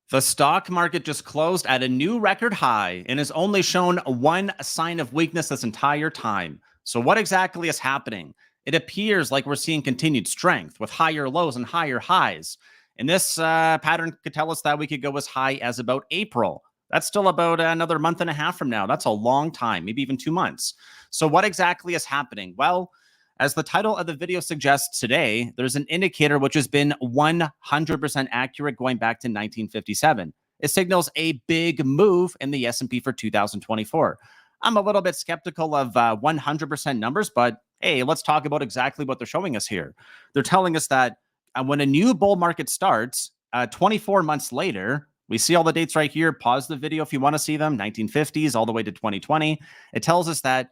The stock market just closed at a new record high and has only shown one sign of weakness this entire time. So, what exactly is happening? It appears like we're seeing continued strength with higher lows and higher highs. And this pattern could tell us that we could go as high as about April. That's still about another month and a half from now. That's a long time, maybe even 2 months. So, what exactly is happening? Well, as the title of the video suggests today, there's an indicator which has been 100% accurate going back to 1957. It signals a big move in the S&P for 2024. I'm a little bit skeptical of 100% numbers, but hey, let's talk about exactly what they're showing us here. They're telling us that when a new bull market starts, 24 months later, we see all the dates right here. Pause the video if you want to see them, 1950s all the way to 2020. It tells us that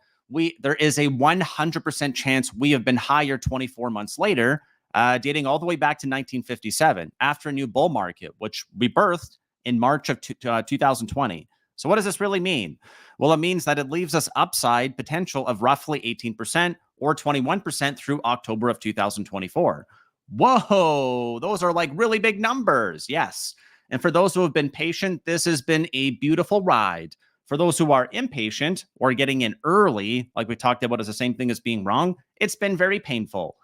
there is a 100% chance we have been higher 24 months later, dating all the way back to 1957 after a new bull market, which we birthed in March of 2020. So what does this really mean? Well, it means that it leaves us upside potential of roughly 18% or 21% through October of 2024. Whoa, those are like really big numbers. Yes. And for those who have been patient, this has been a beautiful ride. For those who are impatient or getting in early, like we talked about as the same thing as being wrong, it's been very painful.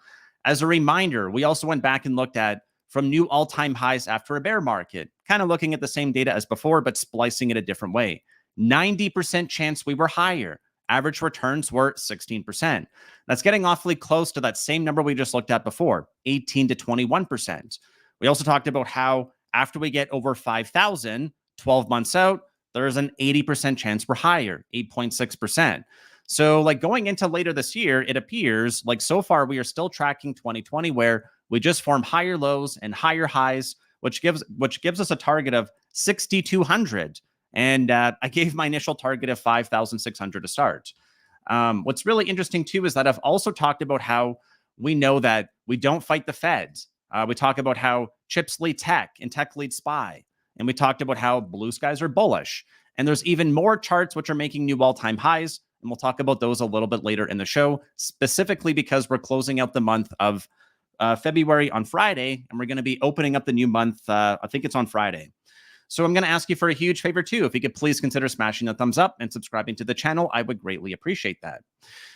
As a reminder, we also went back and looked at from new all-time highs after a bear market, kind of looking at the same data as before, but splicing it a different way. 90% chance we were higher. Average returns were 16%. That's getting awfully close to that same number we just looked at before, 18 to 21%. We also talked about how after we get over 5,000, 12 months out, there's an 80% chance we're higher, 8.6%. So like going into later this year, it appears like so far we are still tracking 2020 where we just form higher lows and higher highs, which gives us a target of 6,200. And I gave my initial target of 5,600 to start. What's really interesting too is that I've also talked about how we know that we don't fight the Feds. We talk about how chips lead tech and tech leads SPY. And we talked about how blue skies are bullish. And there's even more charts which are making new all-time highs. And we'll talk about those a little bit later in the show, specifically because we're closing out the month of February on Friday. And we're going to be opening up the new month. I think it's on Friday. So I'm going to ask you for a huge favor too. If you could please consider smashing the thumbs up and subscribing to the channel, I would greatly appreciate that.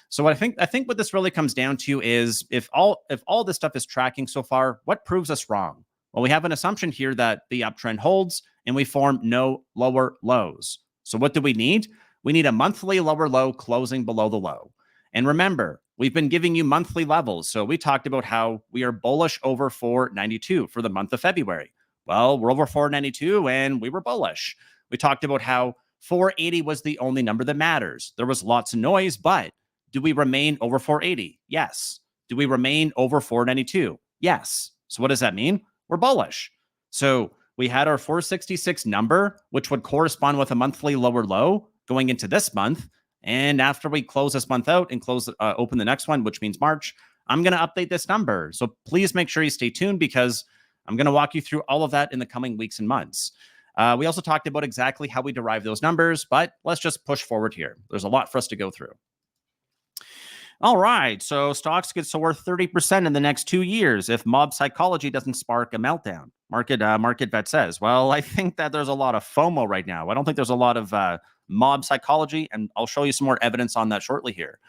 So what I think what this really comes down to is if all this stuff is tracking so far, what proves us wrong? Well, we have an assumption here that the uptrend holds and we form no lower lows. So what do we need? We need a monthly lower low closing below the low. And remember, we've been giving you monthly levels. So we talked about how we are bullish over 492 for the month of February. Well, we're over 492 and we were bullish. We talked about how 480 was the only number that matters. There was lots of noise, but do we remain over 480? Yes. Do we remain over 492? Yes. So what does that mean? We're bullish. So we had our 466 number, which would correspond with a monthly lower low going into this month. And after we close this month out and open the next one, which means March, I'm going to update this number. So please make sure you stay tuned because I'm going to walk you through all of that in the coming weeks and months. We also talked about exactly how we derive those numbers, but let's just push forward here. There's a lot for us to go through. All right, so stocks get so worth 30% in the next 2 years if mob psychology doesn't spark a meltdown. Market vet says, well, I think that there's a lot of FOMO right now. I don't think there's a lot of mob psychology, and I'll show you some more evidence on that shortly here.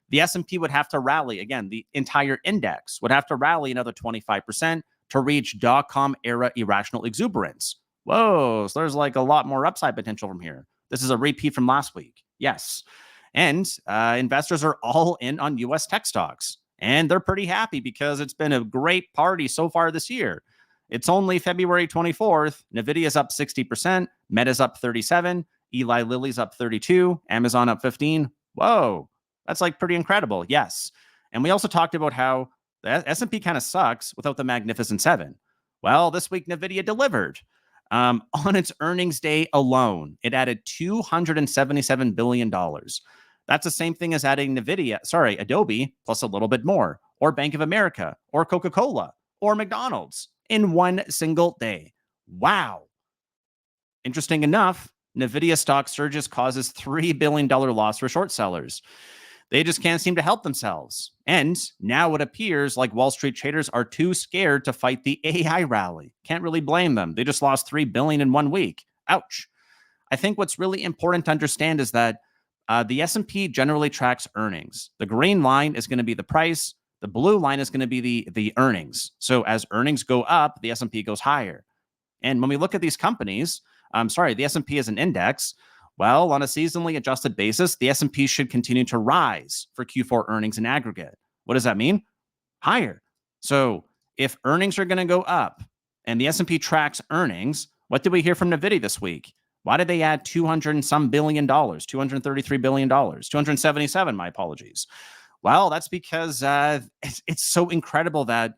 The S&P would have to rally, again, the entire index would have to rally another 25% to reach dot-com era irrational exuberance. Whoa, so there's like a lot more upside potential from here. This is a repeat from last week. Yes. And investors are all in on U.S. tech stocks. And they're pretty happy because it's been a great party so far this year. It's only February 24th. NVIDIA's up 60%. Meta's up 37%. Eli Lilly's up 32%. Amazon up 15%. Whoa, that's like pretty incredible. Yes. And we also talked about how the S&P kind of sucks without the Magnificent Seven. Well, this week, NVIDIA delivered. On its earnings day alone, it added $277 billion. That's the same thing as adding Adobe, plus a little bit more, or Bank of America, or Coca-Cola, or McDonald's in one single day. Wow. Interesting enough, NVIDIA stock surges causes $3 billion loss for short sellers. They just can't seem to help themselves. And now it appears like Wall Street traders are too scared to fight the AI rally. Can't really blame them. They just lost 3 billion in 1 week. Ouch. I think what's really important to understand is that the S&P generally tracks earnings. The green line is going to be the price. The blue line is going to be the earnings. So as earnings go up, the S&P goes higher. And when we look at these companies, the S&P is an index. Well, on a seasonally adjusted basis, the S&P should continue to rise for Q4 earnings in aggregate. What does that mean? Higher. So if earnings are going to go up and the S&P tracks earnings, what did we hear from Nvidia this week? Why did they add 200 and some billion dollars, $233 billion, 277, my apologies. Well, that's because it's so incredible that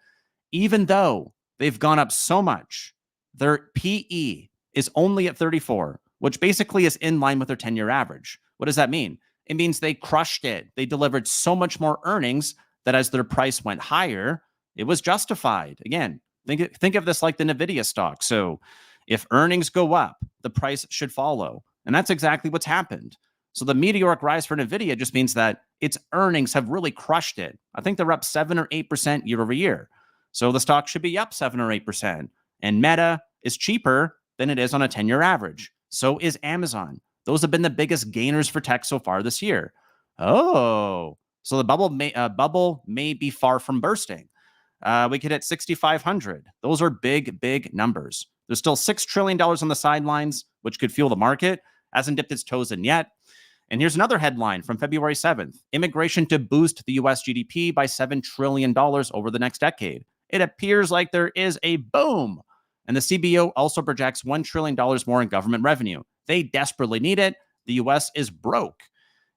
even though they've gone up so much, their PE is only at 34, which basically is in line with their 10-year average. What does that mean? It means they crushed it. They delivered so much more earnings that as their price went higher, it was justified. Again, think of this like the Nvidia stock. So if earnings go up, the price should follow. And that's exactly what's happened. So the meteoric rise for Nvidia just means that its earnings have really crushed it. I think they're up 7 or 8% year over year. So the stock should be up 7 or 8%. And Meta is cheaper than it is on a 10-year average. So is Amazon. Those have been the biggest gainers for tech so far this year. Oh, so the bubble may be far from bursting. We could hit 6,500. Those are big, big numbers. There's still $6 trillion on the sidelines, which could fuel the market. Hasn't dipped its toes in yet. And here's another headline from February 7th. Immigration to boost the U.S. GDP by $7 trillion over the next decade. It appears like there is a boom. And the CBO also projects $1 trillion more in government revenue. They desperately need it. The U.S. is broke.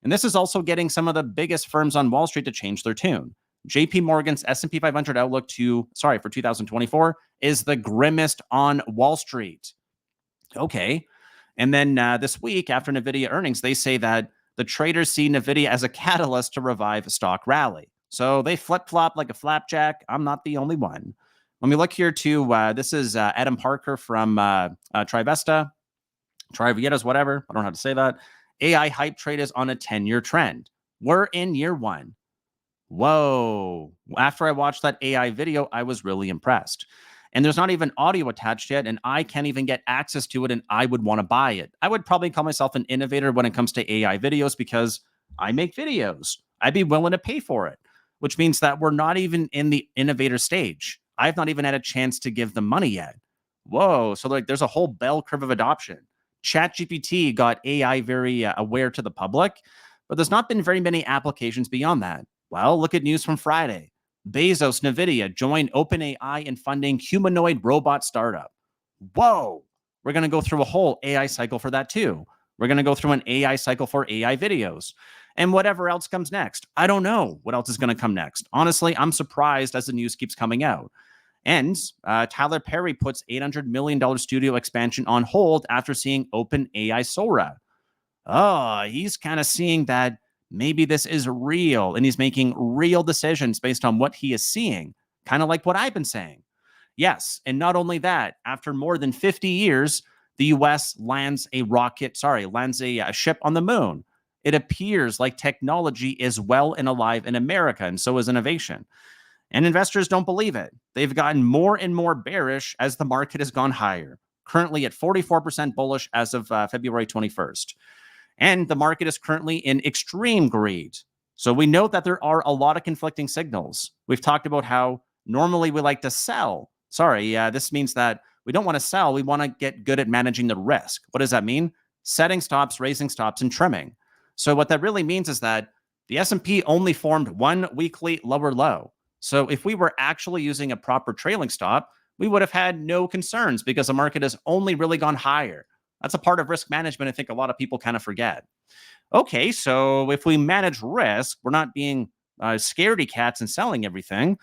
And this is also getting some of the biggest firms on Wall Street to change their tune. JP Morgan's S&P 500 outlook for 2024 is the grimmest on Wall Street. Okay. And then this week, after Nvidia earnings, they say that the traders see Nvidia as a catalyst to revive a stock rally. So they flip-flop like a flapjack. I'm not the only one. When we look here to, this is Adam Parker from Trivetta's, whatever. I don't know how to say that. AI hype trade is on a 10-year trend. We're in year one. Whoa. After I watched that AI video, I was really impressed. And there's not even audio attached yet, and I can't even get access to it, and I would want to buy it. I would probably call myself an innovator when it comes to AI videos because I make videos. I'd be willing to pay for it, which means that we're not even in the innovator stage. I've not even had a chance to give them money yet. Whoa. So there's a whole bell curve of adoption. ChatGPT got AI very aware to the public, but there's not been very many applications beyond that. Well, look at news from Friday. Bezos, Nvidia join OpenAI in funding humanoid robot startup. Whoa. We're going to go through a whole AI cycle for that too. We're going to go through an AI cycle for AI videos and whatever else comes next. I don't know what else is going to come next. Honestly, I'm surprised as the news keeps coming out. And Tyler Perry puts $800 million studio expansion on hold after seeing OpenAI Sora. Oh, he's kind of seeing that maybe this is real and he's making real decisions based on what he is seeing, kind of like what I've been saying. Yes, and not only that, after more than 50 years, the U.S. lands a ship on the moon. It appears like technology is well and alive in America, and so is innovation. And investors don't believe it. They've gotten more and more bearish as the market has gone higher, currently at 44% bullish as of February 21st. And the market is currently in extreme greed. So we know that there are a lot of conflicting signals. We've talked about how normally we like to sell. This means that we don't want to sell. We want to get good at managing the risk. What does that mean? Setting stops, raising stops, and trimming. So what that really means is that the S&P only formed one weekly lower low. So if we were actually using a proper trailing stop, we would have had no concerns because the market has only really gone higher. That's a part of risk management I think a lot of people kind of forget. Okay, so if we manage risk, we're not being scaredy cats and selling everything.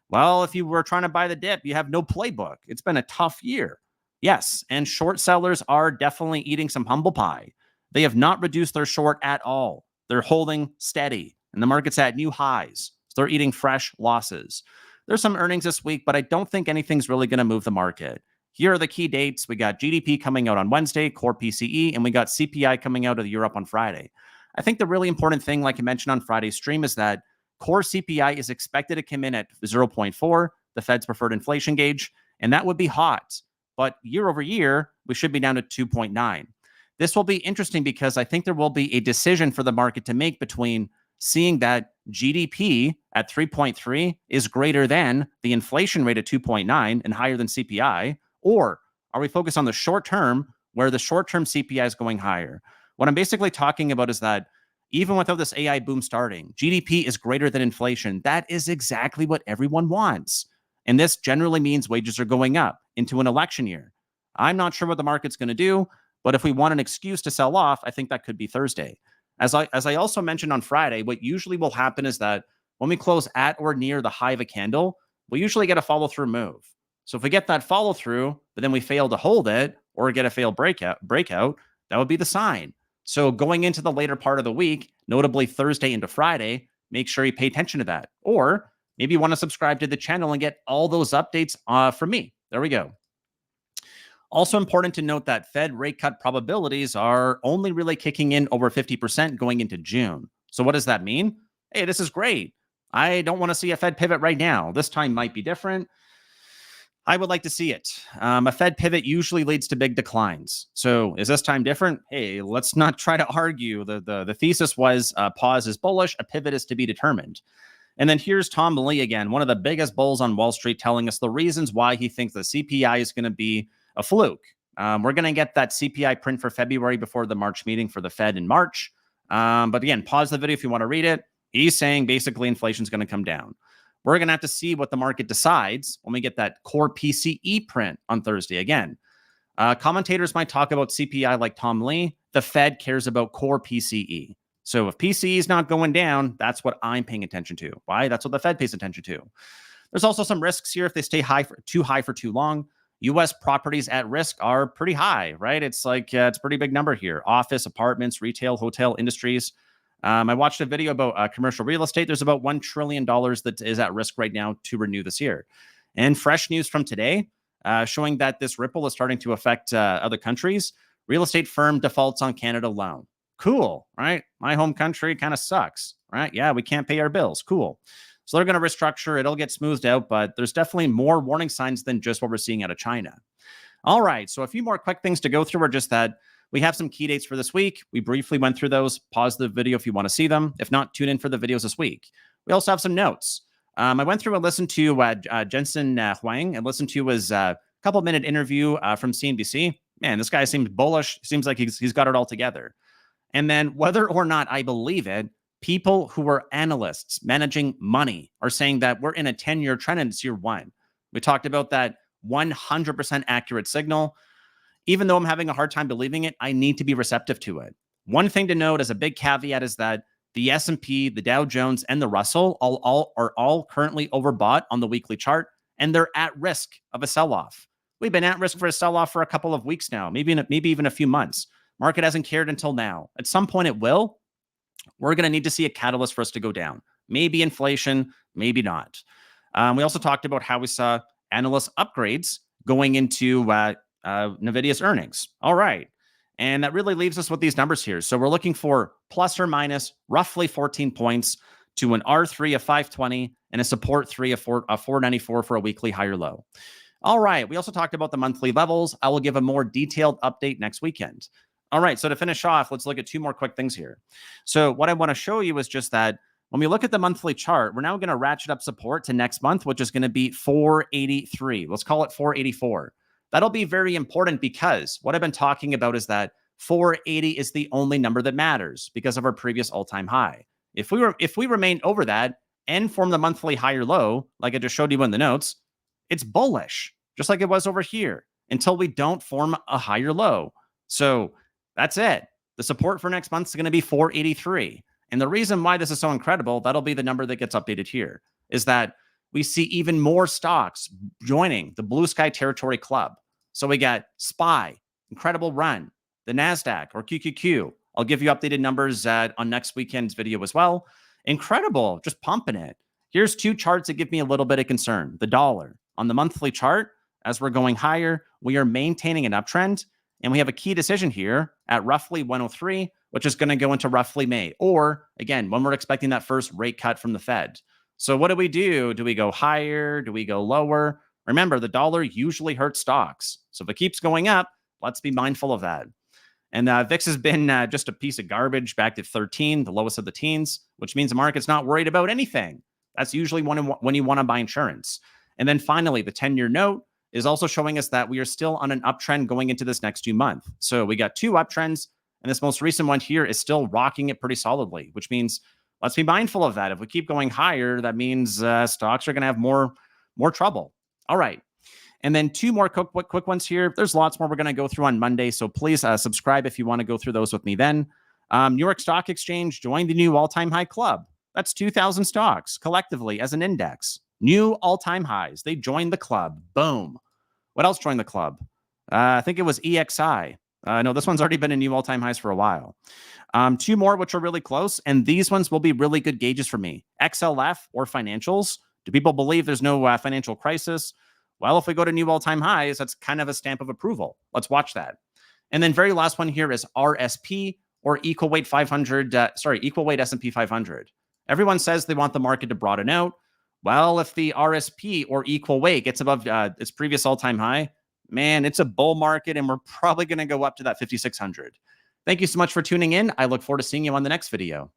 Well, if you were trying to buy the dip, you have no playbook. It's been a tough year. Yes, and short sellers are definitely eating some humble pie. They have not reduced their short at all. They're holding steady, and the market's at new highs. So they're eating fresh losses. There's some earnings this week, but I don't think anything's really going to move the market. Here are the key dates. We got GDP coming out on Wednesday, core PCE, and we got CPI coming out of Europe on Friday. I think the really important thing, like I mentioned on Friday's stream, is that core CPI is expected to come in at 0.4, the Fed's preferred inflation gauge, and that would be hot. But year over year, we should be down to 2.9. This will be interesting because I think there will be a decision for the market to make between seeing that GDP at 3.3 is greater than the inflation rate at 2.9 and higher than CPI, or are we focused on the short term where the short term CPI is going higher? What I'm basically talking about is that even without this AI boom starting, GDP is greater than inflation. That is exactly what everyone wants. And this generally means wages are going up into an election year. I'm not sure what the market's going to do, but if we want an excuse to sell off, I think that could be Thursday. As I also mentioned on Friday, what usually will happen is that when we close at or near the high of a candle, we usually get a follow through move. So if we get that follow through, but then we fail to hold it or get a failed breakout, that would be the sign. So going into the later part of the week, notably Thursday into Friday, make sure you pay attention to that. Or maybe you want to subscribe to the channel and get all those updates from me. There we go. Also important to note that Fed rate cut probabilities are only really kicking in over 50% going into June. So what does that mean? Hey, this is great. I don't want to see a Fed pivot right now. This time might be different. I would like to see it. A Fed pivot usually leads to big declines. So is this time different? Hey, let's not try to argue. The thesis was pause is bullish, a pivot is to be determined. And then here's Tom Lee again, one of the biggest bulls on Wall Street, telling us the reasons why he thinks the CPI is going to be a fluke. We're going to get that CPI print for February before the March meeting for the Fed in March. But again, pause the video if you want to read it. He's saying basically inflation is going to come down. We're going to have to see what the market decides when we get that core PCE print on Thursday again. Commentators might talk about CPI like Tom Lee. The Fed cares about core PCE. So if PCE is not going down, that's what I'm paying attention to. Why? That's what the Fed pays attention to. There's also some risks here if they stay too high for too long. U.S. properties at risk are pretty high, right? It's like, it's a pretty big number here. Office, apartments, retail, hotel industries. I watched a video about commercial real estate. There's about $1 trillion that is at risk right now to renew this year. And fresh news from today showing that this ripple is starting to affect other countries. Real estate firm defaults on Canada loan. Cool, right? My home country kind of sucks, right? Yeah, we can't pay our bills. Cool. So they're going to restructure. It'll get smoothed out, but there's definitely more warning signs than just what we're seeing out of China. All right, so a few more quick things to go through are just that we have some key dates for this week. We briefly went through those. Pause the video if you want to see them. If not, tune in for the videos this week. We also have some notes. I went through and listened to Jensen Huang and listened to his couple-minute interview from CNBC. Man, this guy seems bullish. Seems like he's got it all together. And then whether or not I believe it, people who are analysts managing money are saying that we're in a 10-year trend and it's year one. We talked about that 100% accurate signal. Even though I'm having a hard time believing it, I need to be receptive to it. One thing to note as a big caveat is that the S&P, the Dow Jones, and the Russell are all currently overbought on the weekly chart, and they're at risk of a sell-off. We've been at risk for a sell-off for a couple of weeks now, maybe even a few months. Market hasn't cared until now. At some point it will. We're going to need to see a catalyst for us to go down. Maybe inflation, maybe not. We also talked about how we saw analyst upgrades going into NVIDIA's earnings. All right. And that really leaves us with these numbers here. So we're looking for plus or minus roughly 14 points to an R3 of 520 and a support 3 of 494 for a weekly higher low. All right. We also talked about the monthly levels. I will give a more detailed update next weekend. All right. So to finish off, let's look at two more quick things here. So what I want to show you is just that when we look at the monthly chart, we're now going to ratchet up support to next month, which is going to be 483. Let's call it 484. That'll be very important because what I've been talking about is that 480 is the only number that matters because of our previous all-time high. If we remain over that and form the monthly higher low, like I just showed you in the notes, it's bullish, just like it was over here, until we don't form a higher low. So that's it. The support for next month is going to be 483. And the reason why this is so incredible, that'll be the number that gets updated here, is that we see even more stocks joining the Blue Sky Territory Club. So we got SPY, incredible run, the NASDAQ or QQQ. I'll give you updated numbers on next weekend's video as well. Incredible, just pumping it. Here's two charts that give me a little bit of concern. The dollar on the monthly chart, as we're going higher, we are maintaining an uptrend. And we have a key decision here at roughly 103. which is going to go into roughly May, or again, when we're expecting that first rate cut from the Fed. So what do we do? Do we go higher? Do we go lower? Remember, the dollar usually hurts stocks. So if it keeps going up, let's be mindful of that. And VIX has been just a piece of garbage back to 13, the lowest of the teens, which means the market's not worried about anything. That's usually when you want to buy insurance. And then finally, the 10-year note is also showing us that we are still on an uptrend going into this next 2 months. So we got 2 uptrends, and this most recent one here is still rocking it pretty solidly, which means let's be mindful of that. If we keep going higher, that means stocks are going to have more trouble. All right. And then 2 more quick ones here. There's lots more we're going to go through on Monday, so please subscribe if you want to go through those with me then. New York Stock Exchange joined the new all-time high club. That's 2,000 stocks collectively as an index. New all-time highs. They joined the club. Boom. What else joined the club? I think it was EXI. No, this one's already been in new all-time highs for a while. 2 more, which are really close, and these ones will be really good gauges for me. XLF or financials. Do people believe there's no financial crisis? Well, if we go to new all-time highs, that's kind of a stamp of approval. Let's watch that. And then very last one here is RSP or equal weight 500. Equal weight S&P 500. Everyone says they want the market to broaden out. Well, if the RSP or equal weight gets above its previous all-time high, man, it's a bull market, and we're probably going to go up to that 5,600. Thank you so much for tuning in. I look forward to seeing you on the next video.